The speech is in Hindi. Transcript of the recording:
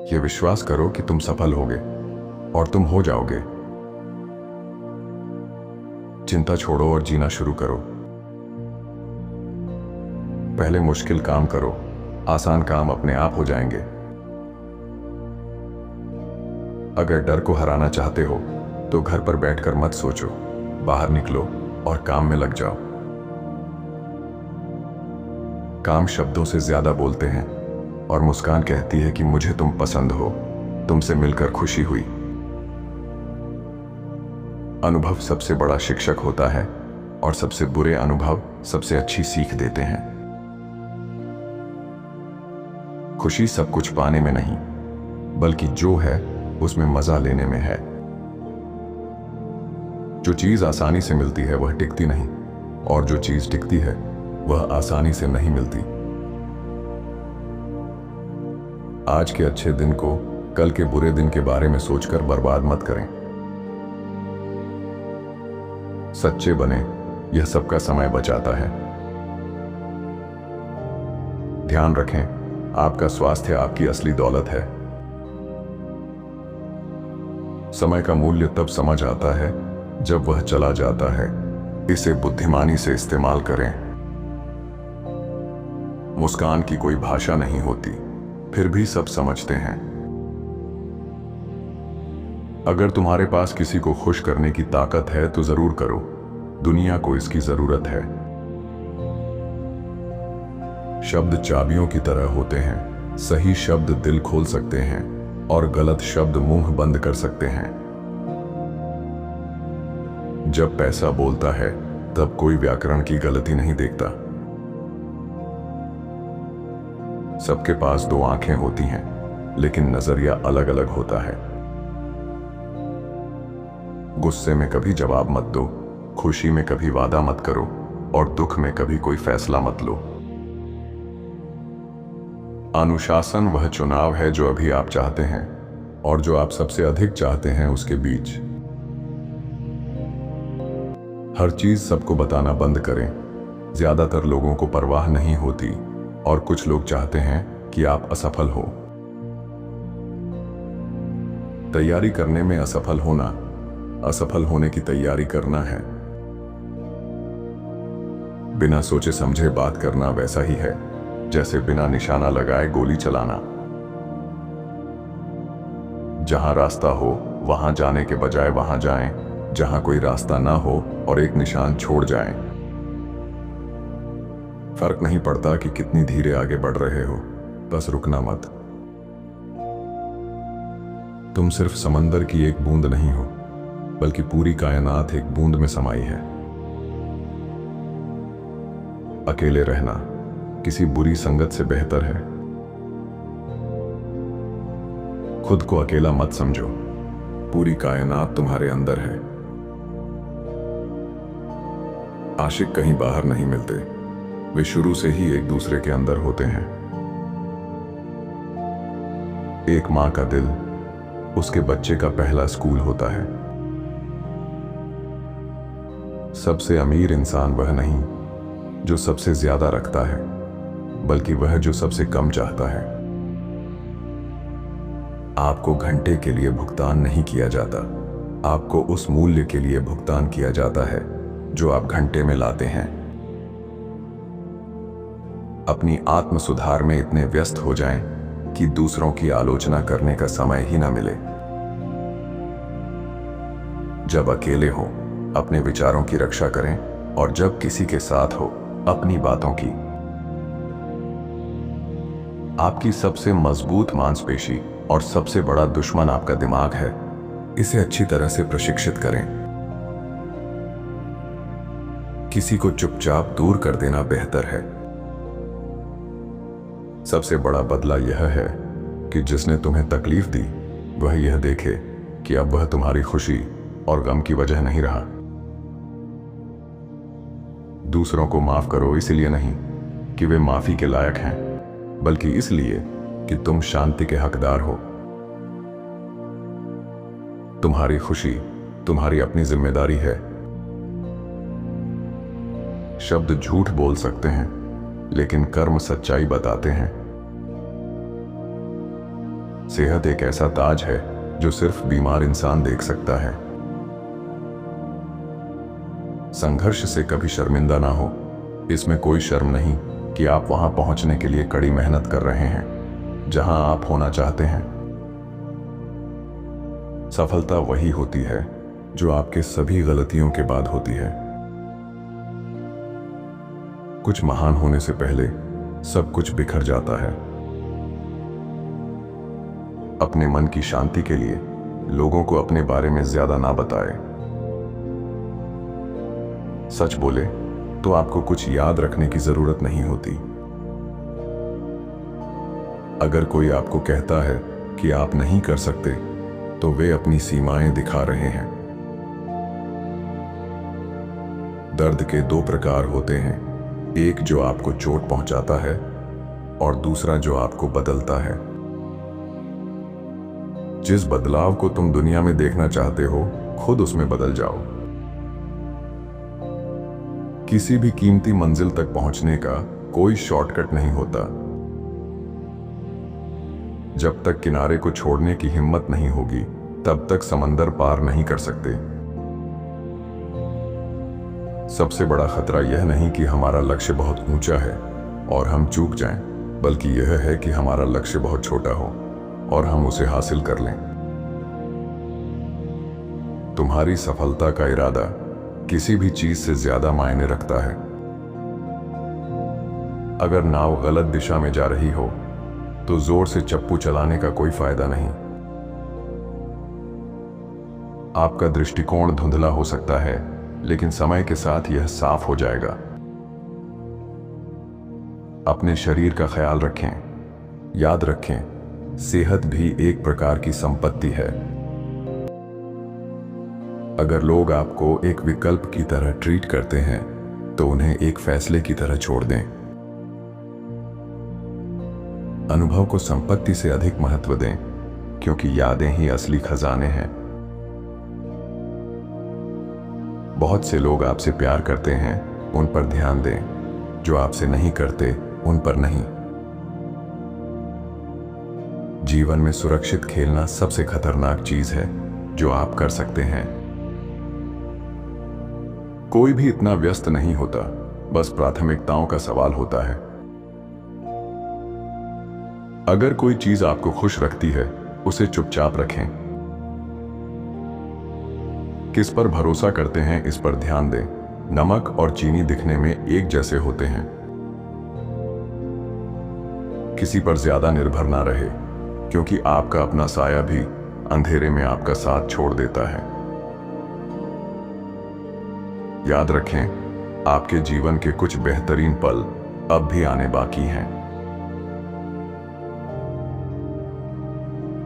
ये विश्वास करो कि तुम सफल होगे और तुम हो जाओगे। चिंता छोड़ो और जीना शुरू करो। पहले मुश्किल काम करो, आसान काम अपने आप हो जाएंगे। अगर डर को हराना चाहते हो तो घर पर बैठकर मत सोचो, बाहर निकलो और काम में लग जाओ। काम शब्दों से ज्यादा बोलते हैं और मुस्कान कहती है कि मुझे तुम पसंद हो, तुमसे मिलकर खुशी हुई। अनुभव सबसे बड़ा शिक्षक होता है और सबसे बुरे अनुभव सबसे अच्छी सीख देते हैं। खुशी सब कुछ पाने में नहीं, बल्कि जो है उसमें मजा लेने में है। जो चीज आसानी से मिलती है वह टिकती नहीं, और जो चीज टिकती है वह आसानी से नहीं मिलती। आज के अच्छे दिन को कल के बुरे दिन के बारे में सोचकर बर्बाद मत करें। सच्चे बने, यह सबका समय बचाता है। ध्यान रखें, आपका स्वास्थ्य आपकी असली दौलत है। समय का मूल्य तब समझ आता है जब वह चला जाता है। इसे बुद्धिमानी से इस्तेमाल करें। मुस्कान की कोई भाषा नहीं होती, फिर भी सब समझते हैं। अगर तुम्हारे पास किसी को खुश करने की ताकत है तो जरूर करो, दुनिया को इसकी जरूरत है। शब्द चाबियों की तरह होते हैं, सही शब्द दिल खोल सकते हैं और गलत शब्द मुंह बंद कर सकते हैं। जब पैसा बोलता है तब कोई व्याकरण की गलती नहीं देखता। सबके पास दो आंखें होती हैं, लेकिन नजरिया अलग अलग होता है। गुस्से में कभी जवाब मत दो, खुशी में कभी वादा मत करो और दुख में कभी कोई फैसला मत लो। अनुशासन वह चुनाव है जो अभी आप चाहते हैं और जो आप सबसे अधिक चाहते हैं उसके बीच। हर चीज सबको बताना बंद करें। ज्यादातर लोगों को परवाह नहीं होती और कुछ लोग चाहते हैं कि आप असफल हो। तैयारी करने में असफल होना, असफल होने की तैयारी करना है। बिना सोचे समझे बात करना वैसा ही है जैसे बिना निशाना लगाए गोली चलाना। जहां रास्ता हो वहां जाने के बजाय वहां जाएं, जहां कोई रास्ता ना हो और एक निशान छोड़ जाएं। फर्क नहीं पड़ता कि कितनी धीरे आगे बढ़ रहे हो, बस रुकना मत। तुम सिर्फ समंदर की एक बूंद नहीं हो, बल्कि पूरी कायनात एक बूंद में समाई है। अकेले रहना किसी बुरी संगत से बेहतर है। खुद को अकेला मत समझो, पूरी कायनात तुम्हारे अंदर है। आशिक कहीं बाहर नहीं मिलते, वे शुरू से ही एक दूसरे के अंदर होते हैं। एक मां का दिल उसके बच्चे का पहला स्कूल होता है। सबसे अमीर इंसान वह नहीं जो सबसे ज्यादा रखता है, बल्कि वह जो सबसे कम चाहता है। आपको घंटे के लिए भुगतान नहीं किया जाता, आपको उस मूल्य के लिए भुगतान किया जाता है जो आप घंटे में लाते हैं। अपनी आत्म सुधार में इतने व्यस्त हो जाएं कि दूसरों की आलोचना करने का समय ही ना मिले। जब अकेले हो अपने विचारों की रक्षा करें, और जब किसी के साथ हो अपनी बातों की। आपकी सबसे मजबूत मांसपेशी और सबसे बड़ा दुश्मन आपका दिमाग है। इसे अच्छी तरह से प्रशिक्षित करें। किसी को चुपचाप दूर कर देना बेहतर है। सबसे बड़ा बदला यह है कि जिसने तुम्हें तकलीफ दी वह यह देखे कि अब वह तुम्हारी खुशी और गम की वजह नहीं रहा। दूसरों को माफ करो इसलिए नहीं कि वे माफी के लायक हैं, बल्कि इसलिए कि तुम शांति के हकदार हो। तुम्हारी खुशी तुम्हारी अपनी जिम्मेदारी है। शब्द झूठ बोल सकते हैं, लेकिन कर्म सच्चाई बताते हैं। सेहत एक ऐसा ताज है जो सिर्फ बीमार इंसान देख सकता है। संघर्ष से कभी शर्मिंदा ना हो। इसमें कोई शर्म नहीं कि आप वहां पहुंचने के लिए कड़ी मेहनत कर रहे हैं जहां आप होना चाहते हैं। सफलता वही होती है जो आपके सभी गलतियों के बाद होती है। कुछ महान होने से पहले सब कुछ बिखर जाता है। अपने मन की शांति के लिए लोगों को अपने बारे में ज्यादा ना बताएं। सच बोले तो आपको कुछ याद रखने की जरूरत नहीं होती। अगर कोई आपको कहता है कि आप नहीं कर सकते तो वे अपनी सीमाएं दिखा रहे हैं। दर्द के दो प्रकार होते हैं, एक जो आपको चोट पहुंचाता है और दूसरा जो आपको बदलता है। जिस बदलाव को तुम दुनिया में देखना चाहते हो, खुद उसमें बदल जाओ। किसी भी कीमती मंजिल तक पहुंचने का कोई शॉर्टकट नहीं होता। जब तक किनारे को छोड़ने की हिम्मत नहीं होगी, तब तक समंदर पार नहीं कर सकते। सबसे बड़ा खतरा यह नहीं कि हमारा लक्ष्य बहुत ऊंचा है और हम चूक जाएं, बल्कि यह है कि हमारा लक्ष्य बहुत छोटा हो और हम उसे हासिल कर लें। तुम्हारी सफलता का इरादा किसी भी चीज से ज्यादा मायने रखता है। अगर नाव गलत दिशा में जा रही हो तो जोर से चप्पू चलाने का कोई फायदा नहीं। आपका दृष्टिकोण धुंधला हो सकता है, लेकिन समय के साथ यह साफ हो जाएगा। अपने शरीर का ख्याल रखें। याद रखें, सेहत भी एक प्रकार की संपत्ति है। अगर लोग आपको एक विकल्प की तरह ट्रीट करते हैं तो उन्हें एक फैसले की तरह छोड़ दें। अनुभव को संपत्ति से अधिक महत्व दें, क्योंकि यादें ही असली खजाने हैं। बहुत से लोग आपसे प्यार करते हैं, उन पर ध्यान दें। जो आपसे नहीं करते, उन पर नहीं। जीवन में सुरक्षित खेलना सबसे खतरनाक चीज है जो आप कर सकते हैं। कोई भी इतना व्यस्त नहीं होता, बस प्राथमिकताओं का सवाल होता है। अगर कोई चीज आपको खुश रखती है, उसे चुपचाप रखें। किस पर भरोसा करते हैं, इस पर ध्यान दें। नमक और चीनी दिखने में एक जैसे होते हैं। किसी पर ज्यादा निर्भर ना रहे, क्योंकि आपका अपना साया भी अंधेरे में आपका साथ छोड़ देता है। याद रखें, आपके जीवन के कुछ बेहतरीन पल अब भी आने बाकी हैं।